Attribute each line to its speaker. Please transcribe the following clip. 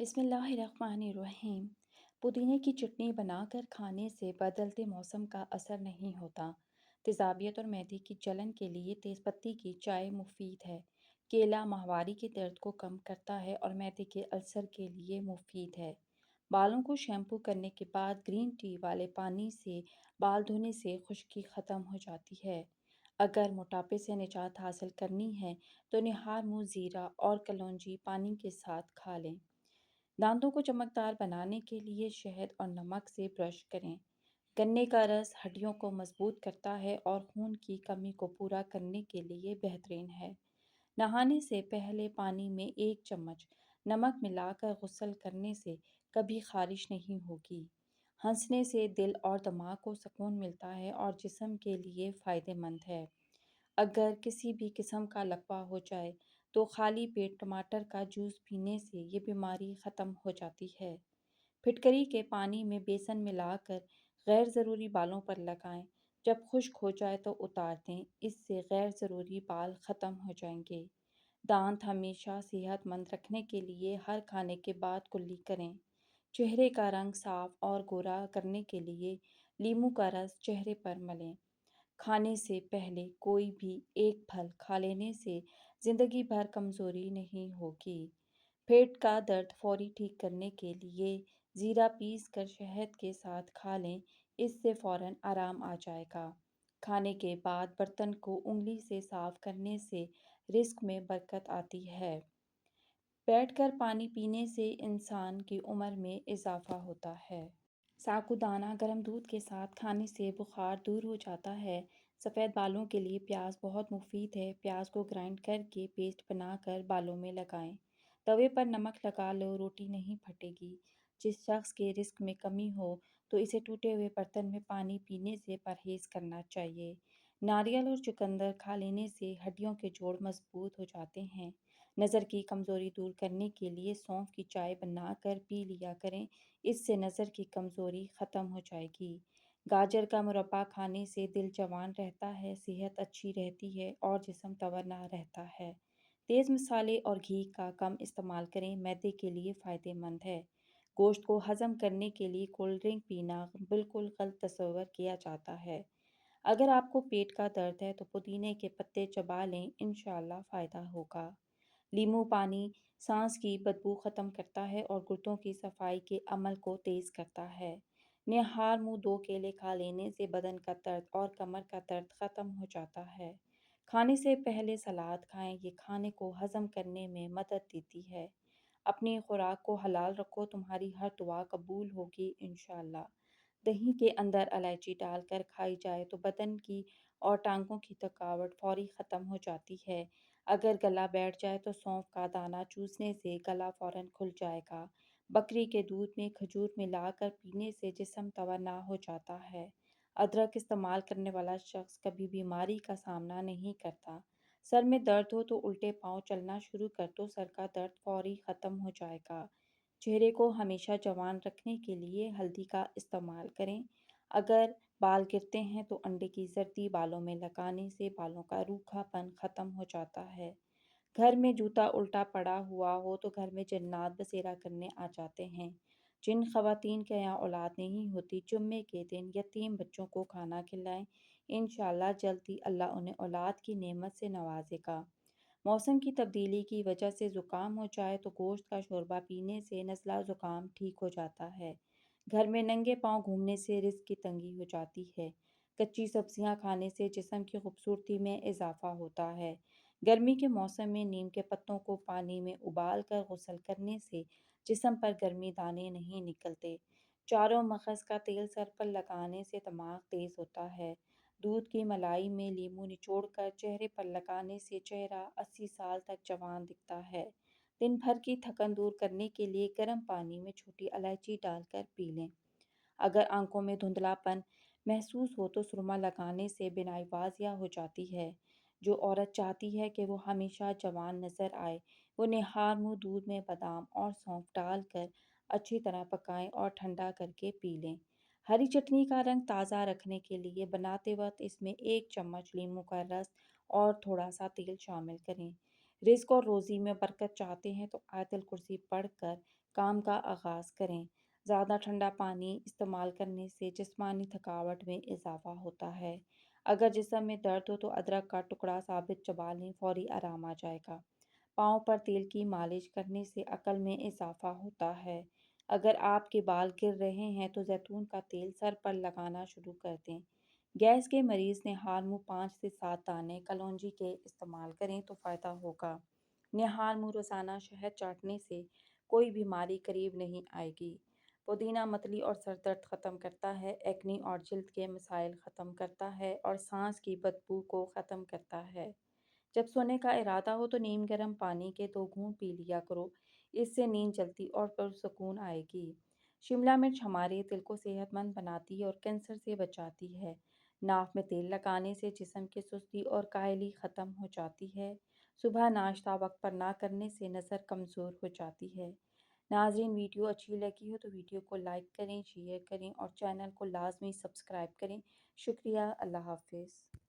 Speaker 1: بسم اللہ الرحمن الرحیم۔ پودینے کی چٹنی بنا کر کھانے سے بدلتے موسم کا اثر نہیں ہوتا۔ تیزابیت اور معدے کی جلن کے لیے تیز پتی کی چائے مفید ہے۔ کیلا ماہواری کے درد کو کم کرتا ہے اور معدے کے السر کے لیے مفید ہے۔ بالوں کو شیمپو کرنے کے بعد گرین ٹی والے پانی سے بال دھونے سے خشکی ختم ہو جاتی ہے۔ اگر موٹاپے سے نجات حاصل کرنی ہے تو نہار منہ زیرہ اور کلونجی پانی کے ساتھ کھا لیں۔ دانتوں کو چمکدار بنانے کے لیے شہد اور نمک سے برش کریں۔ گنے کا رس ہڈیوں کو مضبوط کرتا ہے اور خون کی کمی کو پورا کرنے کے لیے بہترین ہے۔ نہانے سے پہلے پانی میں 1 چمچ نمک ملا کر غسل کرنے سے کبھی خارش نہیں ہوگی۔ ہنسنے سے دل اور دماغ کو سکون ملتا ہے اور جسم کے لیے فائدہ مند ہے۔ اگر کسی بھی قسم کا لکوہ ہو جائے تو خالی پیٹ ٹماٹر کا جوس پینے سے یہ بیماری ختم ہو جاتی ہے۔ پھٹکری کے پانی میں بیسن ملا کر غیر ضروری بالوں پر لگائیں۔ جب خشک ہو جائے تو اتار دیں، اس سے غیر ضروری بال ختم ہو جائیں گے۔ دانت ہمیشہ صحت مند رکھنے کے لیے ہر کھانے کے بعد کلی کریں۔ چہرے کا رنگ صاف اور گورا کرنے کے لیے لیموں کا رس چہرے پر ملیں۔ کھانے سے پہلے کوئی بھی ایک پھل کھا لینے سے زندگی بھر کمزوری نہیں ہوگی۔ پیٹ کا درد فوری ٹھیک کرنے کے لیے زیرہ پیس کر شہد کے ساتھ کھا لیں، اس سے فوراً آرام آ جائے گا۔ کھانے کے بعد برتن کو انگلی سے صاف کرنے سے رزق میں برکت آتی ہے۔ بیٹھ کر پانی پینے سے انسان کی عمر میں اضافہ ہوتا ہے۔ سابودانہ گرم دودھ کے ساتھ کھانے سے بخار دور ہو جاتا ہے۔ سفید بالوں کے لیے پیاز بہت مفید ہے۔ پیاز کو گرائنڈ کر کے پیسٹ بنا کر بالوں میں لگائیں۔ توے پر نمک لگا لو، روٹی نہیں پھٹے گی۔ جس شخص کے رزق میں کمی ہو تو اسے ٹوٹے ہوئے برتن میں پانی پینے سے پرہیز کرنا چاہیے۔ ناریل اور چقندر کھا لینے سے ہڈیوں کے جوڑ مضبوط ہو جاتے ہیں۔ نظر کی کمزوری دور کرنے کے لیے سونف کی چائے بنا کر پی لیا کریں، اس سے نظر کی کمزوری ختم ہو جائے گی۔ گاجر کا مربع کھانے سے دل جوان رہتا ہے، صحت اچھی رہتی ہے اور جسم توانا رہتا ہے۔ تیز مسالے اور گھی کا کم استعمال کریں، معدے کے لیے فائدہ مند ہے۔ گوشت کو ہضم کرنے کے لیے کولڈ ڈرنک پینا بالکل غلط تصور کیا جاتا ہے۔ اگر آپ کو پیٹ کا درد ہے تو پودینے کے پتے چبا لیں، انشاءاللہ فائدہ ہوگا۔ لیموں پانی سانس کی بدبو ختم کرتا ہے اور گردوں کی صفائی کے عمل کو تیز کرتا ہے۔ نہار منہ 2 کیلے کھا لینے سے بدن کا درد اور کمر کا درد ختم ہو جاتا ہے۔ کھانے سے پہلے سلاد کھائیں، یہ کھانے کو ہضم کرنے میں مدد دیتی ہے۔ اپنی خوراک کو حلال رکھو، تمہاری ہر دعا قبول ہوگی انشاءاللہ۔ دہی کے اندر الائچی ڈال کر کھائی جائے تو بدن کی اور ٹانگوں کی تھکاوٹ فوری ختم ہو جاتی ہے۔ اگر گلا بیٹھ جائے تو سونف کا دانہ چوسنے سے گلا فوراً کھل جائے گا۔ بکری کے دودھ میں کھجور ملا کر پینے سے جسم توانا ہو جاتا ہے۔ ادرک استعمال کرنے والا شخص کبھی بیماری کا سامنا نہیں کرتا۔ سر میں درد ہو تو الٹے پاؤں چلنا شروع کر دو، سر کا درد فوری ختم ہو جائے گا۔ چہرے کو ہمیشہ جوان رکھنے کے لیے ہلدی کا استعمال کریں۔ اگر بال گرتے ہیں تو انڈے کی زردی بالوں میں لگانے سے بالوں کا روکھا پن ختم ہو جاتا ہے۔ گھر میں جوتا الٹا پڑا ہوا ہو تو گھر میں جنات بسیرا کرنے آ جاتے ہیں۔ جن خواتین کے یہاں اولاد نہیں ہوتی، جمعے کے دن یتیم بچوں کو کھانا کھلائیں، انشاءاللہ جلد ہی اللہ انہیں اولاد کی نعمت سے نوازے گا۔ موسم کی تبدیلی کی وجہ سے زکام ہو جائے تو گوشت کا شوربہ پینے سے نزلہ زکام ٹھیک ہو جاتا ہے۔ گھر میں ننگے پاؤں گھومنے سے رزق کی تنگی ہو جاتی ہے۔ کچی سبزیاں کھانے سے جسم کی خوبصورتی میں اضافہ ہوتا ہے۔ گرمی کے موسم میں نیم کے پتوں کو پانی میں ابال کر غسل کرنے سے جسم پر گرمی دانے نہیں نکلتے۔ چاروں مغز کا تیل سر پر لگانے سے دماغ تیز ہوتا ہے۔ دودھ کی ملائی میں لیموں نچوڑ کر چہرے پر لگانے سے چہرہ 80 سال تک جوان دکھتا ہے۔ دن بھر کی تھکن دور کرنے کے لیے گرم پانی میں چھوٹی الائچی ڈال کر پی لیں۔ اگر آنکھوں میں دھندلا پن محسوس ہو تو سرما لگانے سے بینائی واضح ہو جاتی ہے۔ جو عورت چاہتی ہے کہ وہ ہمیشہ جوان نظر آئے، وہ نہار منہ دودھ میں بادام اور سونف ڈال کر اچھی طرح پکائیں اور ٹھنڈا کر کے پی لیں۔ ہری چٹنی کا رنگ تازہ رکھنے کے لیے بناتے وقت اس میں 1 چمچ لیموں کا رس اور تھوڑا سا تیل شامل کریں۔ رزق اور روزی میں برکت چاہتے ہیں تو آیت الکرسی پڑھ کر کام کا آغاز کریں۔ زیادہ ٹھنڈا پانی استعمال کرنے سے جسمانی تھکاوٹ میں اضافہ ہوتا ہے۔ اگر جسم میں درد ہو تو ادرک کا ٹکڑا ثابت چبا لیں، فوری آرام آ جائے گا۔ پاؤں پر تیل کی مالش کرنے سے عقل میں اضافہ ہوتا ہے۔ اگر آپ کے بال گر رہے ہیں تو زیتون کا تیل سر پر لگانا شروع کر دیں۔ گیس کے مریض نہال منہ 5 سے 7 دانے کلونجی کے استعمال کریں تو فائدہ ہوگا۔ نہال منہ روزانہ شہد چاٹنے سے کوئی بیماری قریب نہیں آئے گی۔ پودینہ متلی اور سر درد ختم کرتا ہے، ایکنی اور جلد کے مسائل ختم کرتا ہے اور سانس کی بدبو کو ختم کرتا ہے۔ جب سونے کا ارادہ ہو تو نیم گرم پانی کے 2 گھونٹ پی لیا کرو، اس سے نیند جلدی اور پرسکون آئے گی۔ شملہ مرچ ہمارے دل کو صحت مند بناتی ہے اور کینسر سے بچاتی ہے۔ ناف میں تیل لگانے سے جسم کی سستی اور کاہلی ختم ہو جاتی ہے۔ صبح ناشتہ وقت پر نہ کرنے سے نظر کمزور ہو جاتی ہے۔ ناظرین، ویڈیو اچھی لگی ہو تو ویڈیو کو لائک کریں، شیئر کریں اور چینل کو لازمی سبسکرائب کریں۔ شکریہ، اللہ حافظ۔